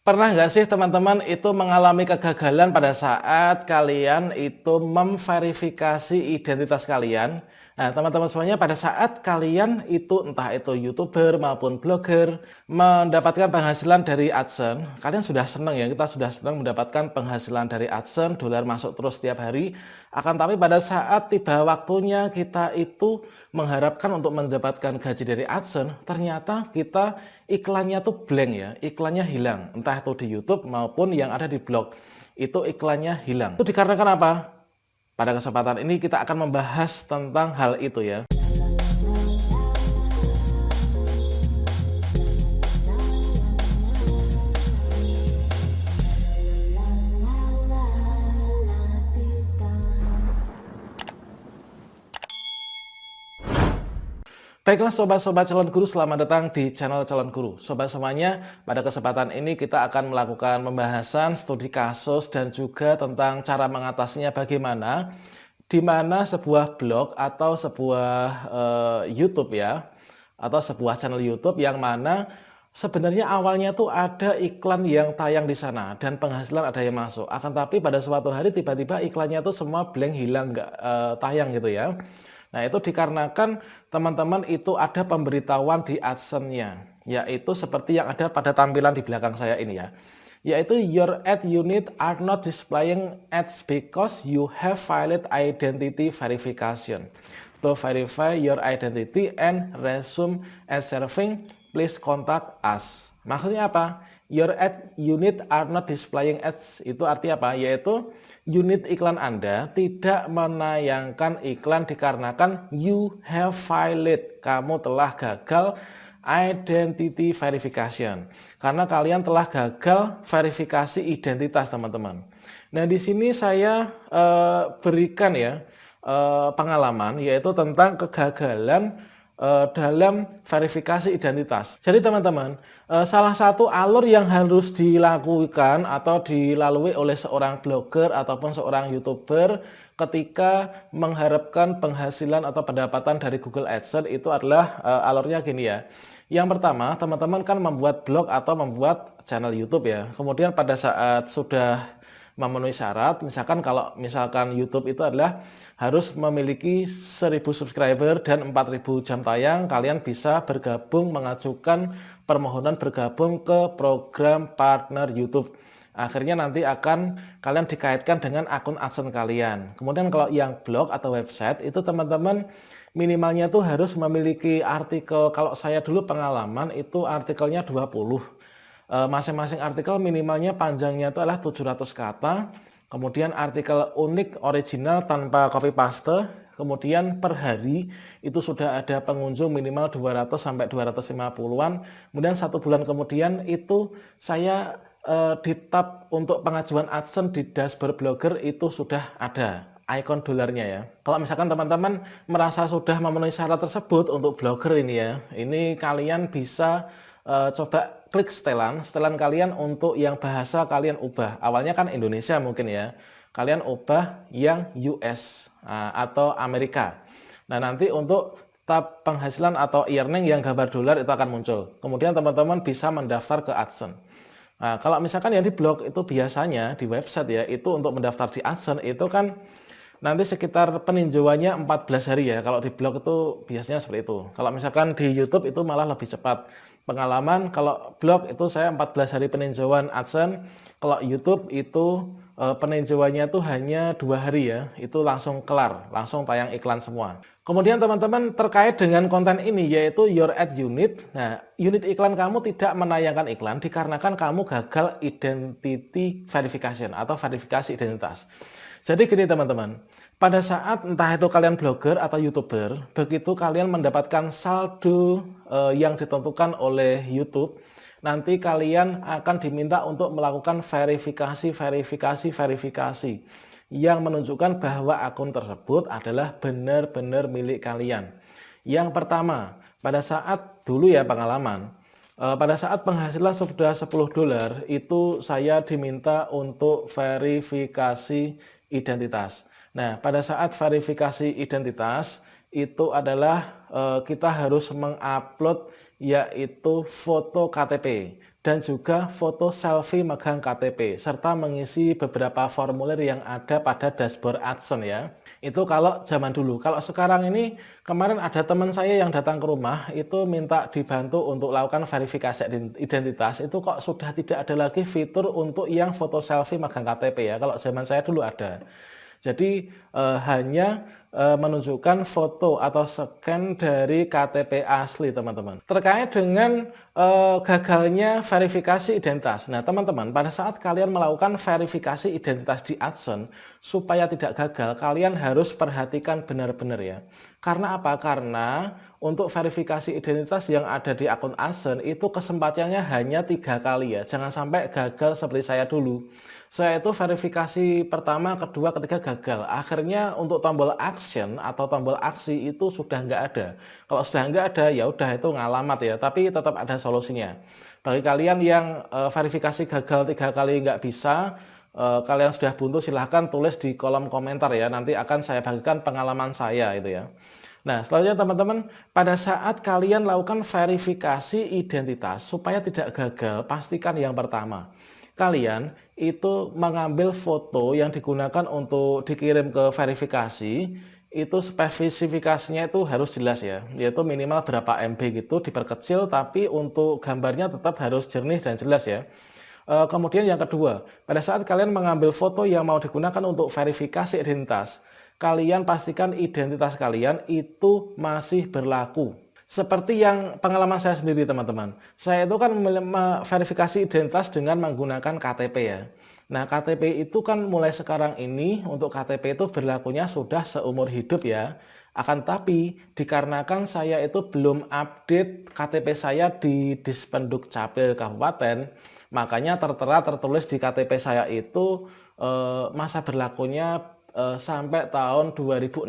Pernah nggak sih teman-teman itu mengalami kegagalan pada saat kalian itu memverifikasi identitas kalian? Nah, teman-teman semuanya, pada saat kalian itu entah itu YouTuber maupun blogger mendapatkan penghasilan dari AdSense, kalian sudah senang ya, kita sudah senang mendapatkan penghasilan dari AdSense, dolar masuk terus setiap hari. Akan tapi pada saat tiba waktunya kita itu mengharapkan untuk mendapatkan gaji dari AdSense, ternyata kita iklannya tuh blank ya, iklannya hilang, entah itu di YouTube maupun yang ada di blog, itu iklannya hilang. Itu dikarenakan apa? Pada kesempatan ini kita akan membahas tentang hal itu ya. Baiklah sobat-sobat calon guru, selamat datang di channel calon guru. Sobat semuanya, pada kesempatan ini kita akan melakukan pembahasan studi kasus dan juga tentang cara mengatasinya bagaimana, di mana sebuah blog atau sebuah YouTube ya, atau sebuah channel YouTube yang mana sebenarnya awalnya tuh ada iklan yang tayang di sana dan penghasilan ada yang masuk. Akan tapi pada suatu hari tiba-tiba iklannya tuh semua blank, hilang, nggak tayang gitu ya. Nah, itu dikarenakan teman-teman itu ada pemberitahuan di AdSense-nya, yaitu seperti yang ada pada tampilan di belakang saya ini ya, yaitu your ad unit are not displaying ads because you have failed identity verification. To verify your identity and resume as serving, please contact us. Maksudnya apa? Your ad unit are not displaying ads, itu artinya apa? Yaitu unit iklan Anda tidak menayangkan iklan dikarenakan you have failed, kamu telah gagal identity verification, karena kalian telah gagal verifikasi identitas teman-teman. Nah, di sini saya berikan ya pengalaman, yaitu tentang kegagalan dalam verifikasi identitas. Jadi teman-teman, salah satu alur yang harus dilakukan atau dilalui oleh seorang blogger ataupun seorang YouTuber ketika mengharapkan penghasilan atau pendapatan dari Google AdSense itu adalah alurnya gini ya. Yang pertama, teman-teman kan membuat blog atau membuat channel YouTube ya. Kemudian pada saat sudah memenuhi syarat, misalkan YouTube itu adalah harus memiliki 1000 subscriber dan 4000 jam tayang, kalian bisa bergabung, mengajukan permohonan bergabung ke program partner YouTube. Akhirnya nanti akan kalian dikaitkan dengan akun AdSense kalian. Kemudian kalau yang blog atau website itu teman-teman minimalnya tuh harus memiliki artikel. Kalau saya dulu pengalaman itu artikelnya 20. Masing-masing artikel minimalnya panjangnya itu adalah 700 kata, kemudian artikel unik original tanpa copy paste, kemudian per hari itu sudah ada pengunjung minimal 200 sampai 250-an, kemudian 1 bulan kemudian itu saya di tab untuk pengajuan AdSense di dashboard blogger itu sudah ada ikon dolarnya ya. Kalau misalkan teman-teman merasa sudah memenuhi syarat tersebut untuk blogger ini ya, ini kalian bisa coba klik setelan kalian untuk yang bahasa kalian ubah. Awalnya kan Indonesia mungkin ya, kalian ubah yang US atau Amerika. Nah, nanti untuk tab penghasilan atau earning yang gambar dolar itu akan muncul. Kemudian teman-teman bisa mendaftar ke AdSense. Nah, kalau misalkan yang di blog itu biasanya di website ya, itu untuk mendaftar di AdSense itu kan nanti sekitar peninjauannya 14 hari ya. Kalau di blog itu biasanya seperti itu. Kalau misalkan di YouTube itu malah lebih cepat. Pengalaman kalau blog itu saya 14 hari peninjauan AdSense. Kalau YouTube itu peninjauannya itu hanya 2 hari ya. Itu langsung kelar, langsung tayang iklan semua. Kemudian teman-teman terkait dengan konten ini yaitu your ad unit. Nah, unit iklan kamu tidak menayangkan iklan dikarenakan kamu gagal identity verification atau verifikasi identitas. Jadi gini teman-teman, pada saat entah itu kalian blogger atau YouTuber, begitu kalian mendapatkan saldo yang ditentukan oleh YouTube, nanti kalian akan diminta untuk melakukan verifikasi yang menunjukkan bahwa akun tersebut adalah benar-benar milik kalian. Yang pertama, pada saat dulu ya pengalaman, pada saat penghasilan sudah 10 dolar, itu saya diminta untuk verifikasi identitas. Nah, pada saat verifikasi identitas itu adalah kita harus mengupload yaitu foto KTP dan juga foto selfie megang KTP, serta mengisi beberapa formulir yang ada pada dashboard AdSense ya. Itu kalau zaman dulu. Kalau sekarang ini, kemarin ada teman saya yang datang ke rumah, itu minta dibantu untuk lakukan verifikasi identitas, itu kok sudah tidak ada lagi fitur untuk yang foto selfie megang KTP ya. Kalau zaman saya dulu ada. Jadi hanya menunjukkan foto atau scan dari KTP asli teman-teman. Terkait dengan gagalnya verifikasi identitas. Nah teman-teman, pada saat kalian melakukan verifikasi identitas di AdSense, supaya tidak gagal, kalian harus perhatikan benar-benar ya. Karena apa? Karena untuk verifikasi identitas yang ada di akun AdSense itu kesempatannya hanya 3 kali ya. Jangan sampai gagal seperti saya dulu. Saya itu verifikasi pertama, kedua, ketiga gagal. Akhirnya untuk tombol action atau tombol aksi itu sudah nggak ada. Kalau sudah nggak ada ya udah itu ngalamat ya. Tapi tetap ada solusinya. Bagi kalian yang verifikasi gagal 3 kali nggak bisa, kalian sudah buntu, silahkan tulis di kolom komentar ya. Nanti akan saya bagikan pengalaman saya itu ya. Nah, selanjutnya teman-teman, pada saat kalian lakukan verifikasi identitas supaya tidak gagal, pastikan yang pertama, kalian itu mengambil foto yang digunakan untuk dikirim ke verifikasi, itu spesifikasinya itu harus jelas ya, yaitu minimal berapa MB gitu, diperkecil, tapi untuk gambarnya tetap harus jernih dan jelas ya. Kemudian yang kedua, pada saat kalian mengambil foto yang mau digunakan untuk verifikasi identitas, kalian pastikan identitas kalian itu masih berlaku. Seperti yang pengalaman saya sendiri teman-teman. Saya itu kan verifikasi identitas dengan menggunakan KTP ya. Nah KTP itu kan mulai sekarang ini untuk KTP itu berlakunya sudah seumur hidup ya. Akan tapi dikarenakan saya itu belum update KTP saya di Dispenduk Capil Kabupaten, makanya tertera tertulis di KTP saya itu masa berlakunya sampai tahun 2016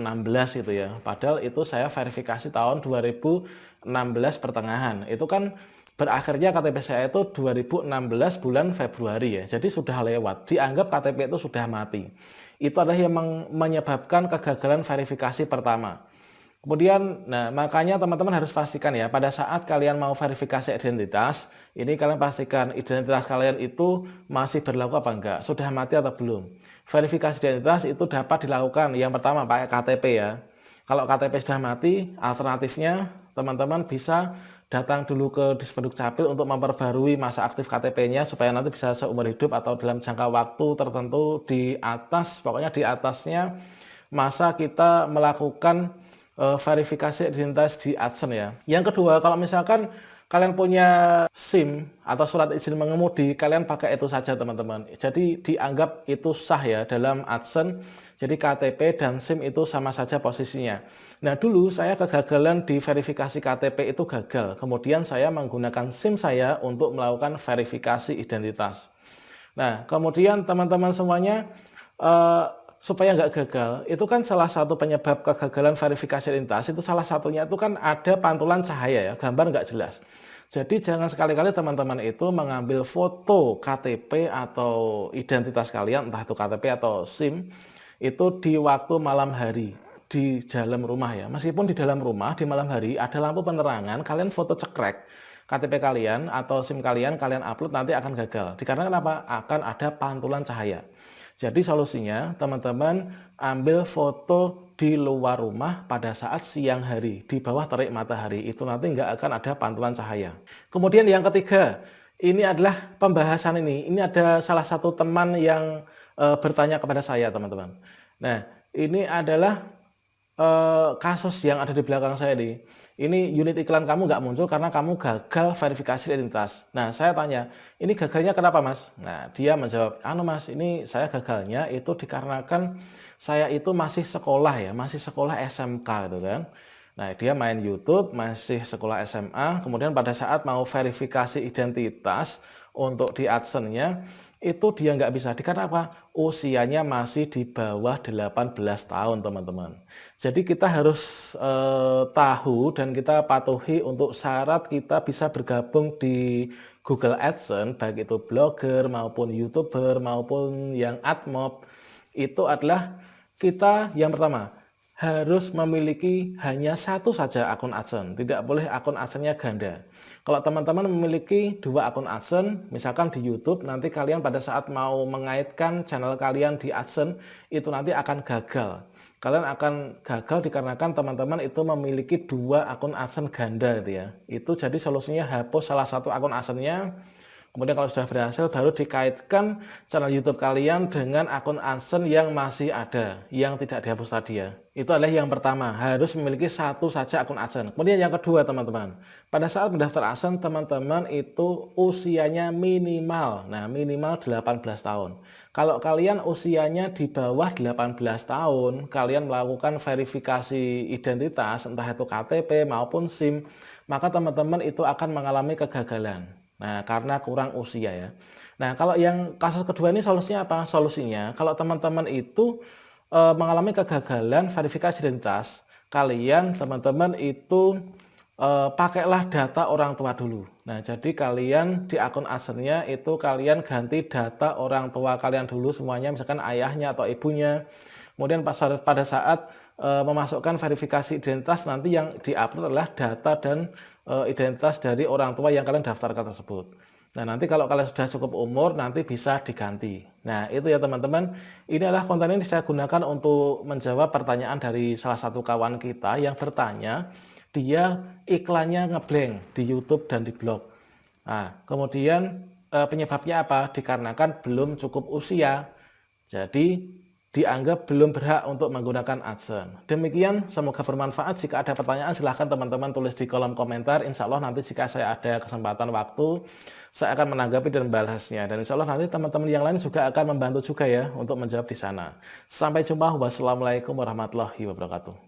gitu ya. Padahal itu saya verifikasi tahun 2016 pertengahan. Itu kan berakhirnya KTP saya itu 2016 bulan Februari ya. Jadi sudah lewat. Dianggap KTP itu sudah mati. Itu adalah yang menyebabkan kegagalan verifikasi pertama. Kemudian, nah makanya teman-teman harus pastikan ya, pada saat kalian mau verifikasi identitas, ini kalian pastikan identitas kalian itu masih berlaku apa enggak, sudah mati atau belum. Verifikasi identitas itu dapat dilakukan, yang pertama pakai KTP ya. Kalau KTP sudah mati, alternatifnya teman-teman bisa datang dulu ke Dispenduk Capil untuk memperbarui masa aktif KTP-nya supaya nanti bisa seumur hidup atau dalam jangka waktu tertentu di atas, pokoknya di atasnya masa kita melakukan verifikasi identitas di AdSense ya. Yang kedua, kalau misalkan kalian punya SIM atau surat izin mengemudi, kalian pakai itu saja teman-teman. Jadi dianggap itu sah ya dalam AdSense. Jadi KTP dan SIM itu sama saja posisinya. Nah dulu saya kegagalan di verifikasi KTP itu gagal. Kemudian saya menggunakan SIM saya untuk melakukan verifikasi identitas. Nah kemudian teman-teman semuanya, supaya nggak gagal, itu kan salah satu penyebab kegagalan verifikasi identitas, itu salah satunya itu kan ada pantulan cahaya ya, gambar nggak jelas. Jadi jangan sekali-kali teman-teman itu mengambil foto KTP atau identitas kalian, entah itu KTP atau SIM, itu di waktu malam hari, di dalam rumah ya. Meskipun di dalam rumah, di malam hari ada lampu penerangan, kalian foto cekrek KTP kalian atau SIM kalian, kalian upload nanti akan gagal. Dikarenakan apa? Akan ada pantulan cahaya. Jadi solusinya teman-teman ambil foto di luar rumah pada saat siang hari, di bawah terik matahari, itu nanti nggak akan ada pantulan cahaya. Kemudian yang ketiga, ini adalah pembahasan ini ada salah satu teman yang bertanya kepada saya teman-teman. Nah ini adalah kasus yang ada di belakang saya nih. Ini unit iklan kamu nggak muncul karena kamu gagal verifikasi identitas. Nah saya tanya, ini gagalnya kenapa mas? Nah dia menjawab, mas ini saya gagalnya itu dikarenakan saya itu masih sekolah ya, masih sekolah SMK gitu kan. Nah dia main YouTube, masih sekolah SMA, kemudian pada saat mau verifikasi identitas untuk di AdSense-nya, itu dia nggak bisa. Dikarenakan apa? Usianya masih di bawah 18 tahun teman-teman. Jadi kita harus tahu dan kita patuhi untuk syarat kita bisa bergabung di Google AdSense, baik itu blogger maupun YouTuber maupun yang AdMob, itu adalah kita yang pertama harus memiliki hanya satu saja akun AdSense, tidak boleh akun AdSense-nya ganda. Kalau teman-teman memiliki dua akun AdSense, misalkan di YouTube, nanti kalian pada saat mau mengaitkan channel kalian di AdSense, itu nanti akan gagal. Kalian akan gagal dikarenakan teman-teman itu memiliki dua akun AdSense ganda gitu ya. Itu jadi solusinya hapus salah satu akun AdSense-nya. Kemudian kalau sudah berhasil baru dikaitkan channel YouTube kalian dengan akun AdSense yang masih ada, yang tidak dihapus tadi ya. Itu adalah yang pertama, harus memiliki satu saja akun AdSense. Kemudian yang kedua teman-teman, pada saat mendaftar AdSense teman-teman itu usianya minimal, nah minimal 18 tahun. Kalau kalian usianya di bawah 18 tahun, kalian melakukan verifikasi identitas, entah itu KTP maupun SIM, maka teman-teman itu akan mengalami kegagalan. Nah, karena kurang usia ya. Nah, kalau yang kasus kedua ini solusinya apa? Solusinya, kalau teman-teman itu mengalami kegagalan verifikasi identitas, kalian teman-teman itu pakailah data orang tua dulu. Nah, jadi kalian di akun AdSense-nya itu kalian ganti data orang tua kalian dulu semuanya, misalkan ayahnya atau ibunya. Kemudian pada saat memasukkan verifikasi identitas nanti yang diupload adalah data dan identitas dari orang tua yang kalian daftarkan tersebut. Nah, nanti kalau kalian sudah cukup umur nanti bisa diganti. Nah, itu ya teman-teman. Ini adalah konten yang saya gunakan untuk menjawab pertanyaan dari salah satu kawan kita yang bertanya, dia iklannya ngeblank di YouTube dan di blog. Nah, kemudian penyebabnya apa? Dikarenakan belum cukup usia. Jadi dianggap belum berhak untuk menggunakan AdSense. Demikian, semoga bermanfaat. Jika ada pertanyaan silahkan teman-teman tulis di kolom komentar. Insya Allah nanti jika saya ada kesempatan waktu, saya akan menanggapi dan membalasnya. Dan insya Allah nanti teman-teman yang lain juga akan membantu juga ya untuk menjawab di sana. Sampai jumpa. Wassalamualaikum warahmatullahi wabarakatuh.